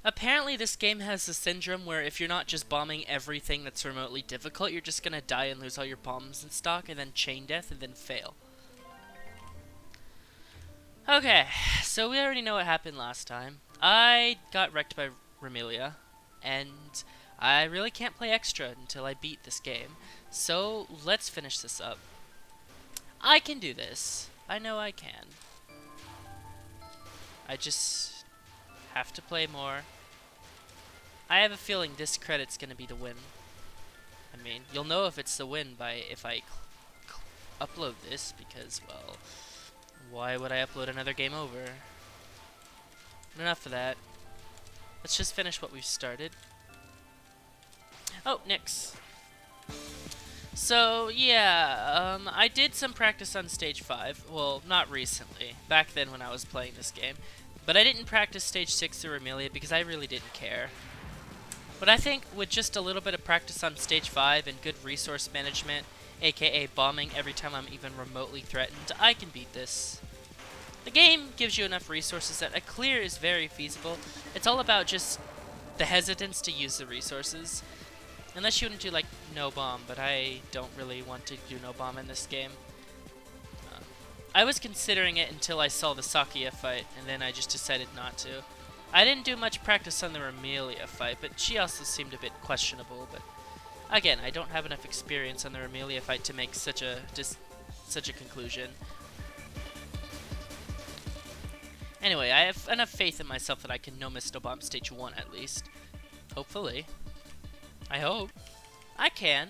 Apparently this game has a syndrome where if you're not just bombing everything that's remotely difficult, you're just gonna die and lose all your bombs in stock, and then chain death, and then fail. Okay, so we already know what happened last time. I got wrecked by Remelia, and I really can't play extra until I beat this game. So let's finish this up. I can do this. I know I can. I just have to play more. I have a feeling this credit's gonna be the win. I mean, you'll know if it's the win by if I upload this, because, well, why would I upload another game over? Enough of that. Let's just finish what we've started. Oh, Nyx. So, yeah, I did some practice on Stage 5. Well, not recently. Back then when I was playing this game. But I didn't practice Stage 6 or Amelia because I really didn't care. But I think with just a little bit of practice on Stage 5 and good resource management, aka bombing every time I'm even remotely threatened, I can beat this. The game gives you enough resources that a clear is very feasible. It's all about just the hesitance to use the resources. Unless you want to do like no bomb, but I don't really want to do no bomb in this game. I was considering it until I saw the Sakuya fight, and then I just decided not to. I didn't do much practice on the Remelia fight, but she also seemed a bit questionable. But again, I don't have enough experience on the Remelia fight to make such a conclusion. Anyway, I have enough faith in myself that I can no-miss no bomb stage 1 at least. Hopefully. I hope. I can,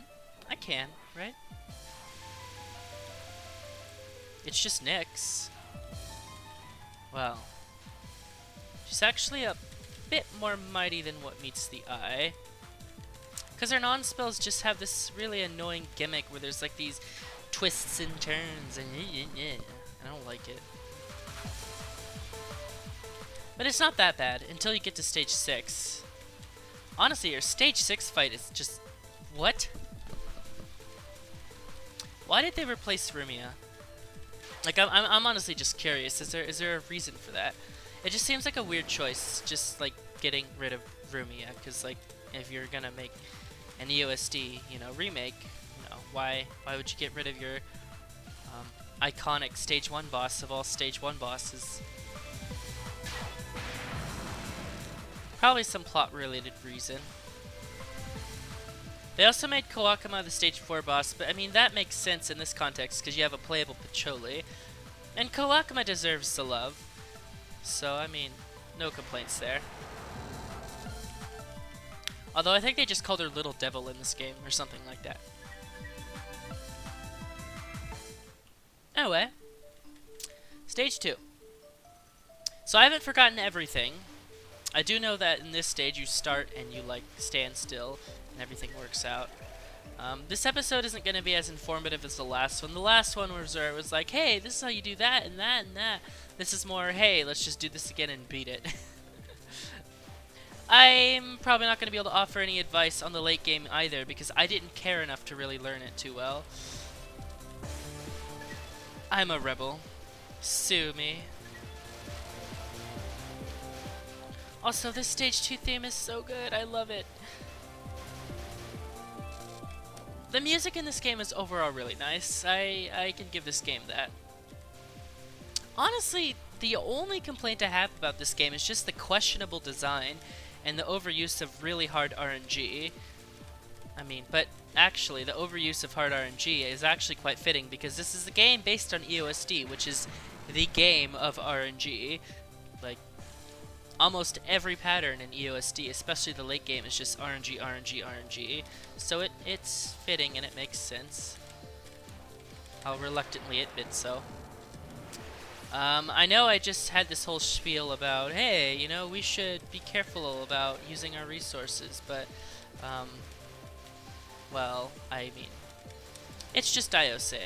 right? It's just Nyx. Well, she's actually a bit more mighty than what meets the eye. Because her non-spells just have this really annoying gimmick where there's like these twists and turns and I don't like it. But it's not that bad until you get to stage 6. Honestly, your stage 6 fight is just... what? Why did they replace Rumia? Like, I'm honestly just curious. Is there a reason for that? It just seems like a weird choice, just like getting rid of Rumia, because like if you're gonna make an EOSD, remake, why would you get rid of your iconic stage 1 boss of all stage 1 bosses? Probably some plot-related reason. They also made Kawakama the stage 4 boss, but I mean that makes sense in this context because you have a playable Pacholi, and Kawakama deserves the love. So I mean, no complaints there. Although I think they just called her Little Devil in this game or something like that. Anyway, stage 2. So I haven't forgotten everything. I do know that in this stage you start and you like stand still and everything works out. This episode isn't going to be as informative as the last one. The last one was where it was like, hey, this is how you do that and that and that. This is more, hey, let's just do this again and beat it. I'm probably not going to be able to offer any advice on the late game either because I didn't care enough to really learn it too well. I'm a rebel. Sue me. Also, this stage 2 theme is so good. I love it. The music in this game is overall really nice. I can give this game that. Honestly, the only complaint I have about this game is just the questionable design and the overuse of really hard RNG. I mean, but actually, the overuse of hard RNG is actually quite fitting because this is a game based on EOSD, which is the game of RNG. Like, almost every pattern in EOSD, especially the late game, is just RNG, RNG, RNG. So it's fitting and it makes sense. How reluctantly admit so. I know I just had this whole spiel about, hey, we should be careful about using our resources, but, well, I mean, it's just Iose.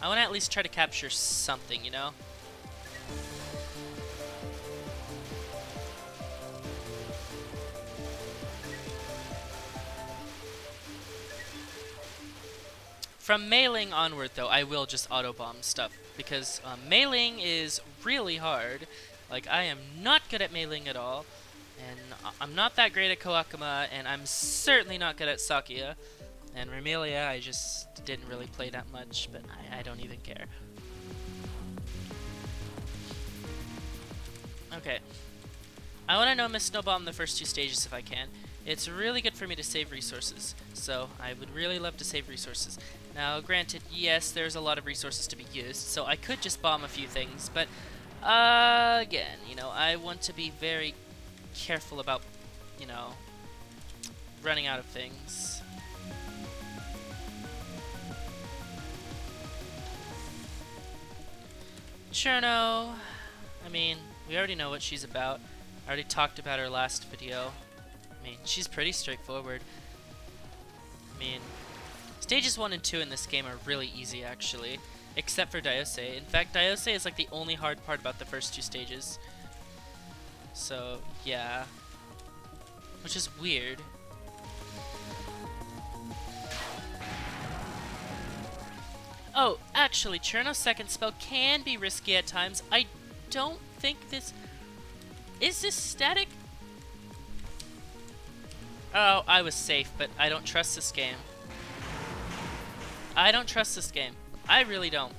I want to at least try to capture something, From mailing onward, though, I will just auto-bomb stuff, because mailing is really hard. Like, I am not good at mailing at all. And I'm not that great at Koakuma, and I'm certainly not good at Sakuya. And Remelia, I just didn't really play that much, but I don't even care. Okay. I want to know Miss Snowbomb the first 2 stages if I can. It's really good for me to save resources, so I would really love to save resources. Now, granted, yes, there's a lot of resources to be used, so I could just bomb a few things, but again, you know, I want to be very careful about, you know, running out of things. Cherno, I mean, we already know what she's about. I already talked about her last video. I mean, she's pretty straightforward. I mean, stages 1 and 2 in this game are really easy, actually. Except for Diose. In fact, Diose is like the only hard part about the first 2 stages. So, yeah. Which is weird. Oh, actually, Cherno's second spell can be risky at times. I don't think this... Is this static? Oh, I was safe, but I don't trust this game. I don't trust this game. I really don't.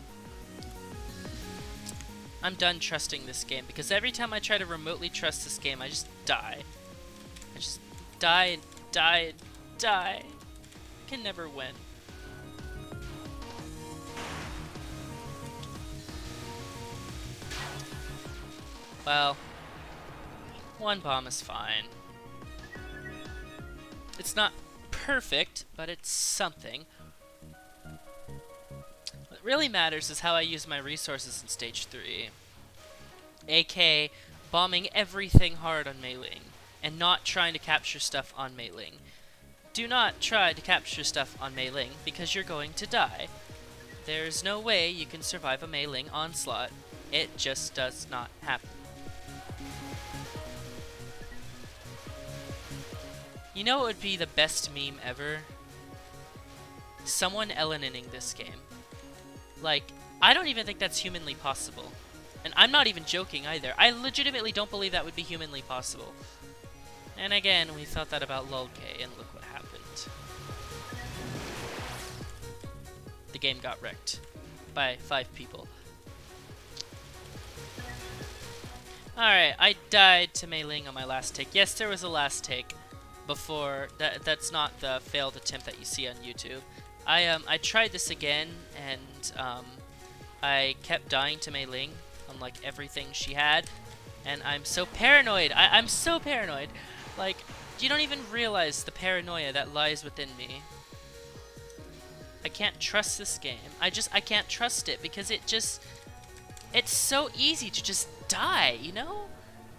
I'm done trusting this game, because every time I try to remotely trust this game, I just die. I just die and die and die. I can never win. Well, 1 bomb is fine. It's not perfect, but it's something. What really matters is how I use my resources in stage 3. AK bombing everything hard on Mei Ling, and not trying to capture stuff on Mei Ling. Do not try to capture stuff on Mei Ling, because you're going to die. There's no way you can survive a Mei Ling onslaught. It just does not happen. You know what would be the best meme ever? Someone Elenaning this game. Like, I don't even think that's humanly possible. And I'm not even joking either. I legitimately don't believe that would be humanly possible. And again, we thought that about Lulke, and look what happened. The game got wrecked by 5 people. Alright, I died to Mei Ling on my last take. Yes, there was a last take. Before that's not the failed attempt that you see on YouTube. I tried this again, and I kept dying to Mei Ling on like everything she had, and I'm so paranoid. I'm so paranoid. Like, you don't even realize the paranoia that lies within me. I can't trust this game. I can't trust it because it's so easy to just die, you know?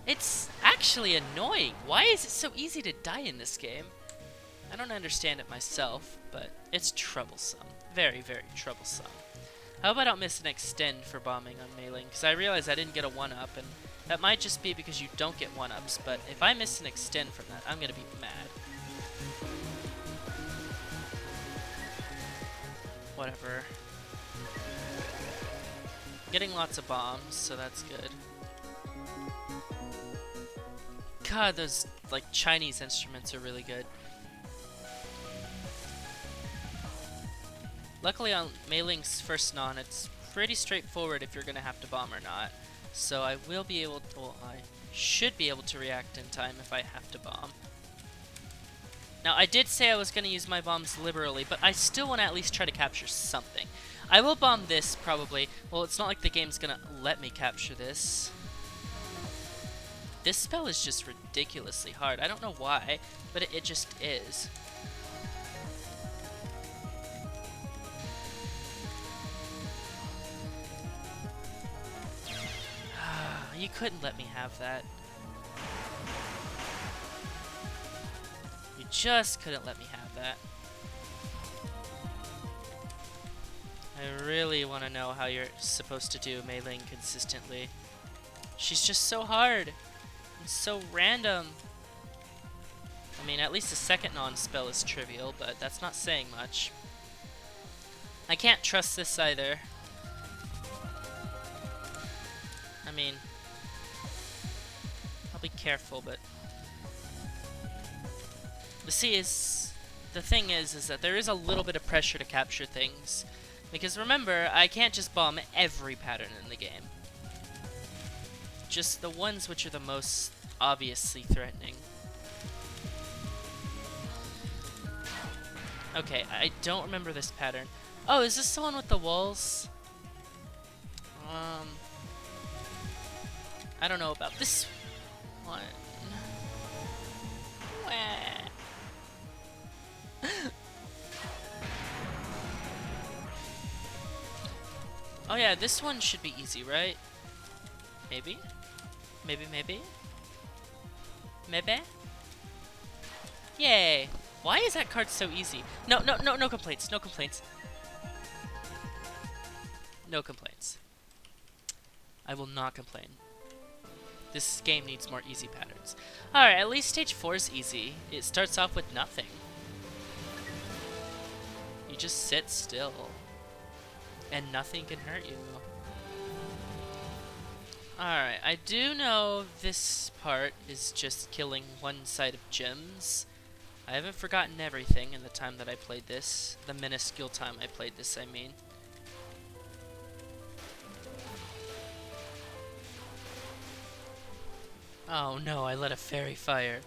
It's actually annoying. Why is it so easy to die in this game? I don't understand it myself, but it's troublesome. Very, very troublesome. I hope I don't miss an extend for bombing on Mei Ling, because I realize I didn't get a 1-up, and that might just be because you don't get 1-ups, but if I miss an extend from that, I'm going to be mad. Whatever. Getting lots of bombs, so that's good. God, those like Chinese instruments are really good. Luckily on Mei Ling's first non, it's pretty straightforward if you're gonna have to bomb or not. So I will be able to, well, I should be able to react in time if I have to bomb. Now I did say I was gonna use my bombs liberally, but I still want to at least try to capture something. I will bomb this probably. Well, it's not like the game's gonna let me capture this. This spell is just ridiculously hard. I don't know why, but it just is. You couldn't let me have that. You just couldn't let me have that. I really want to know how you're supposed to do Mei Ling consistently. She's just so hard. It's so random. I mean, at least the second non-spell is trivial, but that's not saying much. I can't trust this either. I mean, I'll be careful, but The thing is that there is a little bit of pressure to capture things. Because remember, I can't just bomb every pattern in the game. Just the ones which are the most obviously threatening. Okay, I don't remember this pattern. Oh, is this the one with the walls? I don't know about this one. Oh yeah, this one should be easy, right? Maybe? Maybe? Maybe? Yay! Why is that card so easy? No complaints, no complaints. No complaints. I will not complain. This game needs more easy patterns. Alright, at least stage 4 is easy. It starts off with nothing. You just sit still. And nothing can hurt you. Alright, I do know this part is just killing one side of gems. I haven't forgotten everything in the time that I played this. The minuscule time I played this, I mean. Oh no, I let a fairy fire.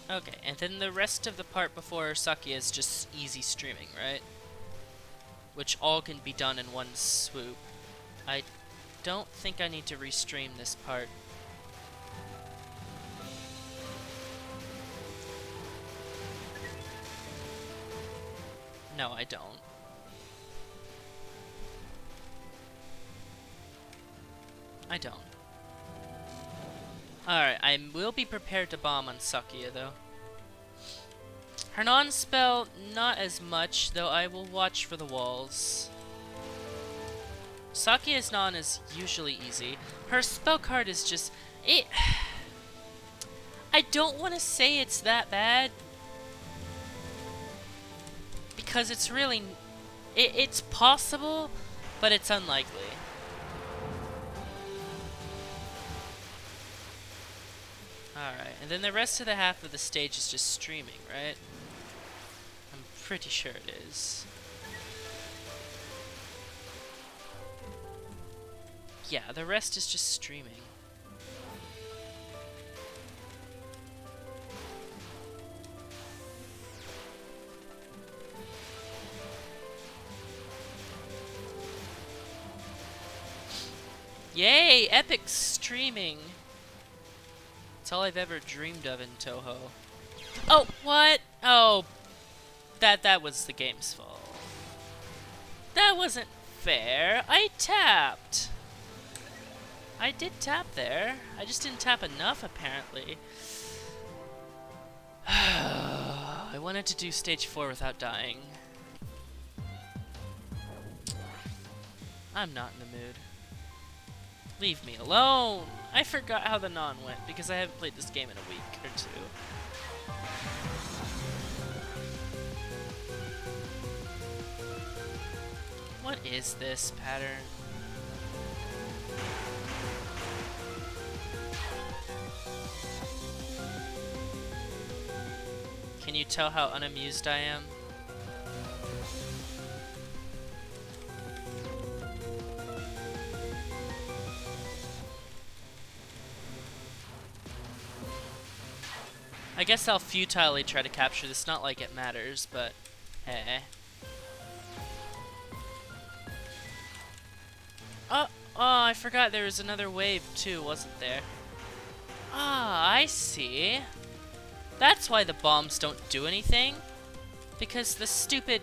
Okay, and then the rest of the part before Sakuya is just easy streaming, right? Which all can be done in one swoop. I don't think I need to restream this part. No, I don't. I don't. Alright, I will be prepared to bomb on Sakuya, though. Her non-spell, not as much, though I will watch for the walls. Sakuya's non is usually easy. Her spell card is just... I don't want to say it's that bad. Because it's really... It's possible, but it's unlikely. Alright, and then the rest of the half of the stage is just streaming, right? I'm pretty sure it is. Yeah, the rest is just streaming. Yay! Epic streaming! It's all I've ever dreamed of in Touhou. Oh, what? Oh, that was the game's fault. That wasn't fair. I tapped. I did tap there. I just didn't tap enough, apparently. I wanted to do stage 4 without dying. I'm not in the mood. Leave me alone! I forgot how the non went because I haven't played this game in a week or two. What is this pattern? Can you tell how unamused I am? I guess I'll futilely try to capture this, not like it matters, but hey. Oh, I forgot there was another wave too, wasn't there? Ah, I see. That's why the bombs don't do anything. Because the stupid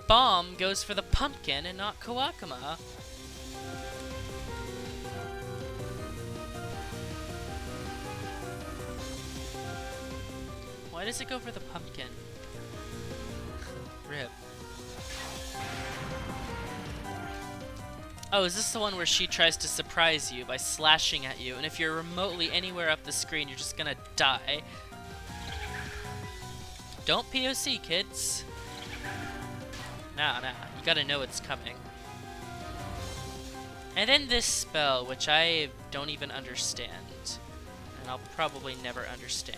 bomb goes for the pumpkin and not Kawakama. Why does it go for the pumpkin? Rip. Oh, is this the one where she tries to surprise you by slashing at you, and if you're remotely anywhere up the screen, you're just gonna die? Don't POC, kids. Nah, you gotta know it's coming. And then this spell, which I don't even understand. And I'll probably never understand.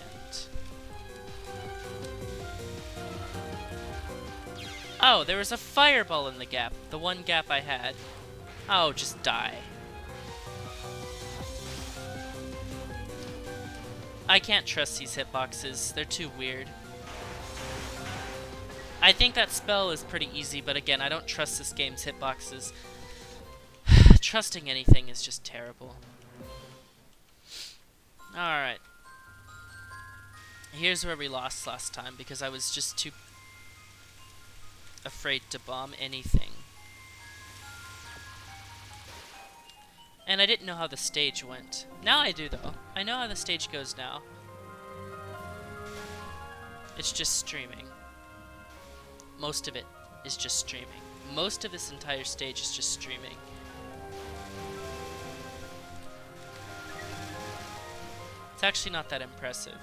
Oh, there was a fireball in the gap. The one gap I had. Oh, just die. I can't trust these hitboxes. They're too weird. I think that spell is pretty easy, but again, I don't trust this game's hitboxes. Trusting anything is just terrible. Alright. Here's where we lost last time, because I was just too afraid to bomb anything. And I didn't know how the stage went. Now I do, though. I know how the stage goes now. It's just streaming. Most of it is just streaming. Most of this entire stage is just streaming. It's actually not that impressive.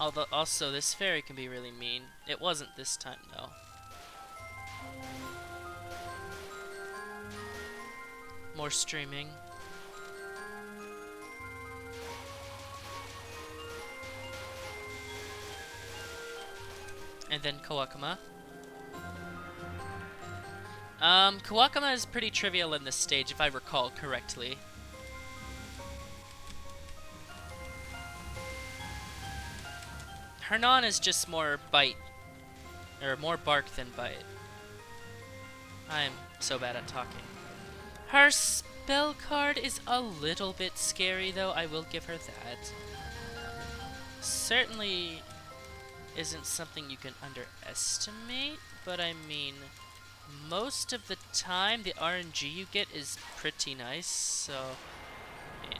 Although, also, this fairy can be really mean. It wasn't this time, though. More streaming. And then Kawakama. Kawakama is pretty trivial in this stage, if I recall correctly. Hernan is just more bite, or more bark than bite. I'm so bad at talking. Her spell card is a little bit scary, though, I will give her that. Certainly isn't something you can underestimate, but I mean, most of the time the RNG you get is pretty nice, so... yeah.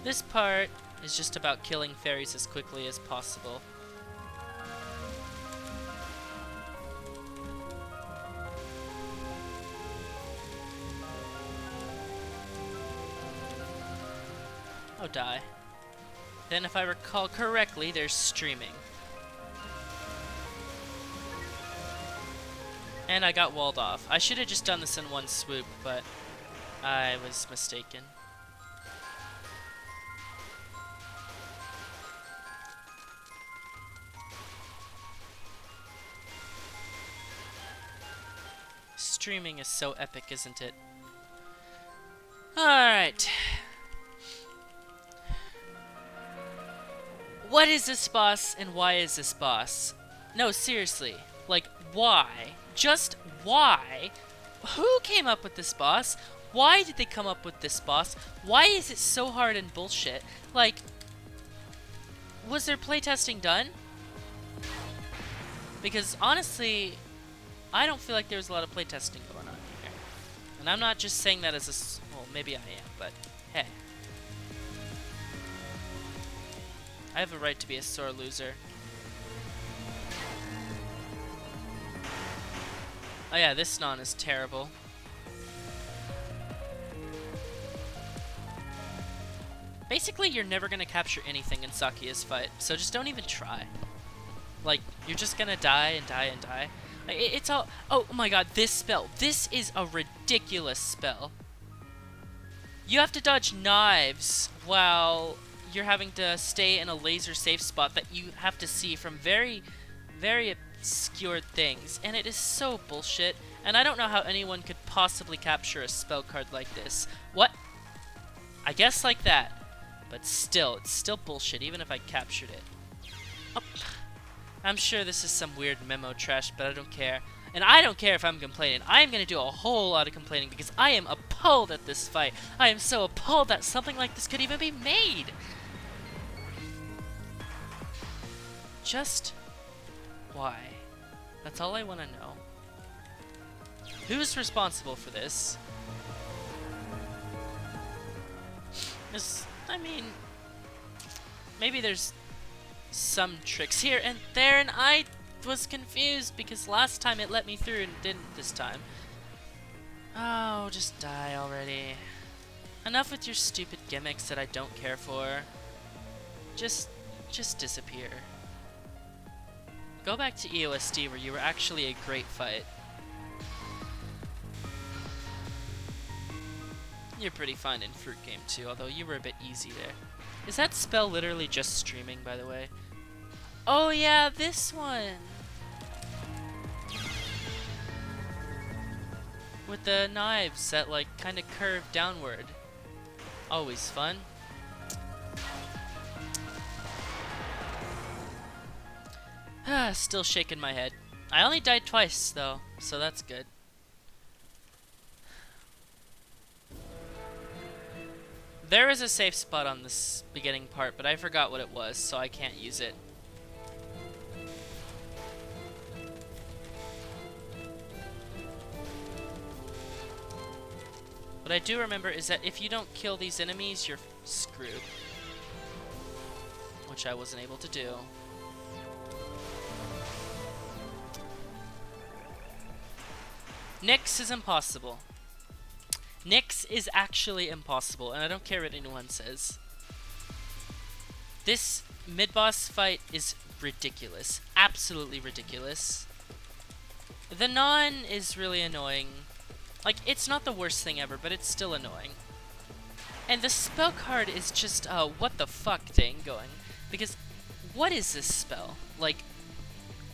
This part is just about killing fairies as quickly as possible. Oh, die. Then if I recall correctly, there's streaming. And I got walled off. I should have just done this in one swoop, but I was mistaken. Streaming is so epic, isn't it? Alright. What is this boss and why is this boss? No, seriously. Like, why? Just why? Who came up with this boss? Why did they come up with this boss? Why is it so hard and bullshit? Like, was there playtesting done? Because honestly, I don't feel like there was a lot of playtesting going on here. And I'm not just saying that as a... well, maybe I am, but hey. I have a right to be a sore loser. Oh yeah, this non is terrible. Basically, you're never gonna capture anything in Sakuya's fight, so just don't even try. Like, you're just gonna die and die and die. It's all... oh my god, this spell. This is a ridiculous spell. You have to dodge knives while you're having to stay in a laser safe spot that you have to see from very, very obscured things. And it is so bullshit. And I don't know how anyone could possibly capture a spell card like this. What? I guess like that. But still, it's still bullshit, even if I captured it. Oh. I'm sure this is some weird memo trash, but I don't care. And I don't care if I'm complaining. I'm going to do a whole lot of complaining because I am appalled at this fight. I am so appalled that something like this could even be made. Just why? That's all I want to know. Who's responsible for this? I mean, maybe there's some tricks here and there, and I was confused because last time it let me through and didn't this time. Oh, just die already. Enough with your stupid gimmicks that I don't care for. Just disappear. Go back to EOSD where you were actually a great fight. You're pretty fine in Fruit Game too, although you were a bit easy there. Is that spell literally just streaming, by the way? Oh yeah, this one! With the knives that like kind of curve downward. Always fun. Still shaking my head. I only died twice though, so that's good. There is a safe spot on this beginning part, but I forgot what it was, so I can't use it. What I do remember is that if you don't kill these enemies, you're screwed. Which I wasn't able to do. Nyx is impossible. Nyx is actually impossible, and I don't care what anyone says. This mid-boss fight is ridiculous. Absolutely ridiculous. The non is really annoying. Like, it's not the worst thing ever, but it's still annoying. And the spell card is just a what the fuck thing going. Because, what is this spell? Like,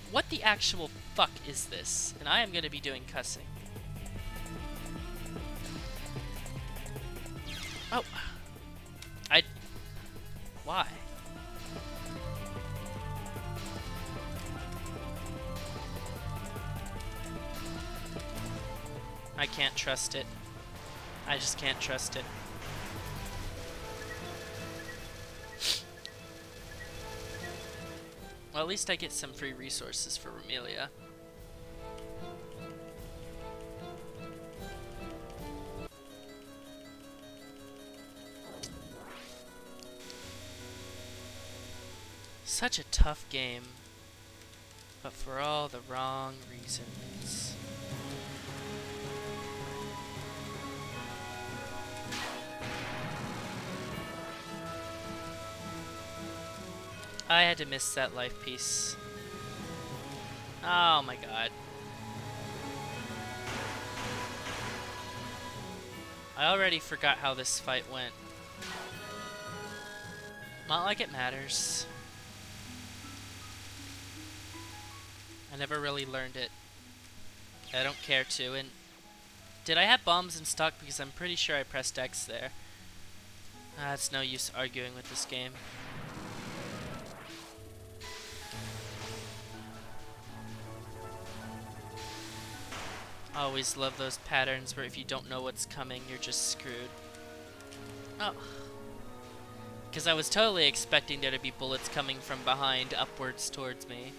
what the actual fuck is this? And I am going to be doing cussing. Oh. Why? I can't trust it. I just can't trust it. Well, at least I get some free resources for Romelia. Such a tough game, but for all the wrong reasons. I had to miss that life piece. Oh my god. I already forgot how this fight went. Not like it matters. I never really learned it. I don't care to. And did I have bombs in stock? Because I'm pretty sure I pressed X there. It's no use arguing with this game. Always love those patterns where if you don't know what's coming, you're just screwed. Oh. Because I was totally expecting there to be bullets coming from behind upwards towards me.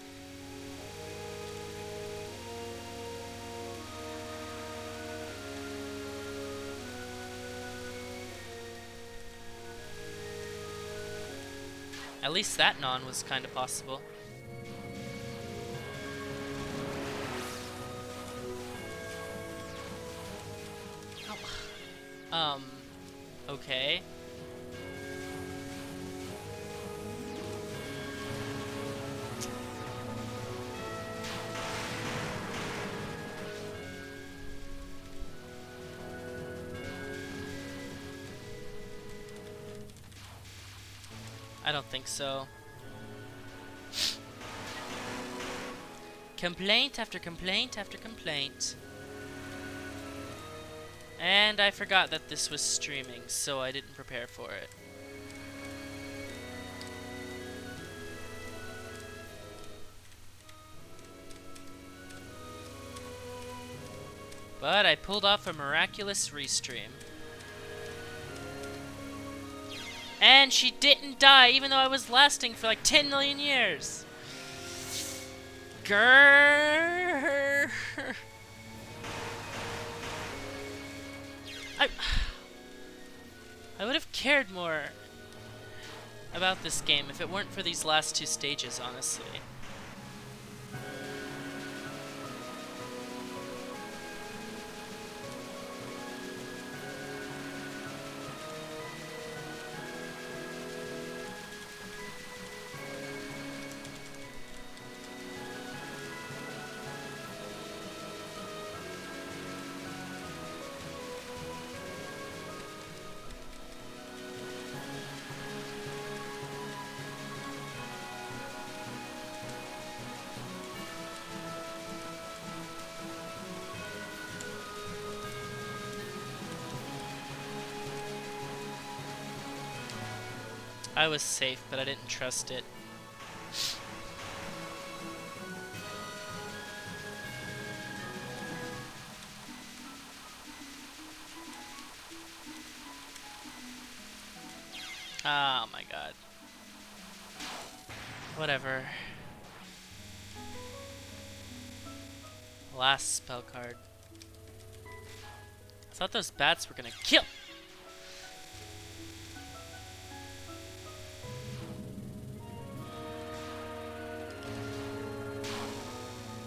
At least that non was kind of possible. Okay. I don't think so. Complaint after complaint after complaint. And I forgot that this was streaming, so I didn't prepare for it. But I pulled off a miraculous restream. And she didn't die, even though I was lasting for like 10 million years. Grrr. I would have cared more about this game if it weren't for these last 2 stages, honestly. I was safe, but I didn't trust it. Oh my god. Whatever. Last spell card. I thought those bats were gonna kill.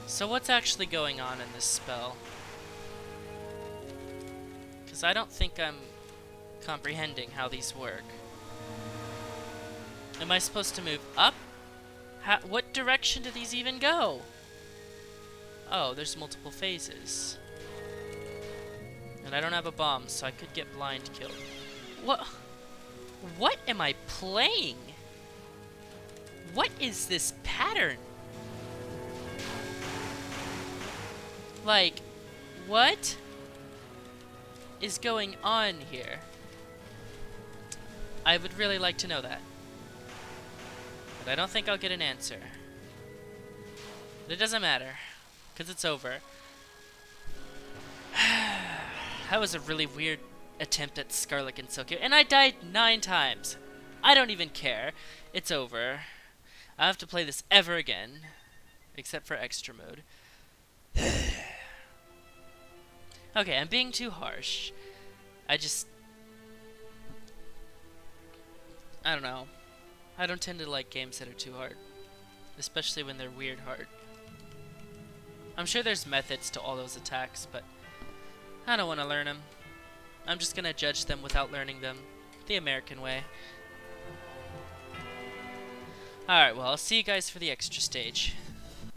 So what's actually going on in this spell? Because I don't think I'm comprehending how these work. Am I supposed to move up? What direction do these even go? Oh, there's multiple phases. And I don't have a bomb, so I could get blind killed. What am I playing? What is this pattern? Like, what is going on here? I would really like to know that. But I don't think I'll get an answer. But it doesn't matter, because it's over. That was a really weird attempt at Scarlet and Sakuya, and I died 9 times. I don't even care. It's over. I have to play this ever again, except for extra mode. Okay, I'm being too harsh. I don't know. I don't tend to like games that are too hard, especially when they're weird hard. I'm sure there's methods to all those attacks, but I don't want to learn them. I'm just gonna judge them without learning them, the American way. Alright, well, I'll see you guys for the extra stage.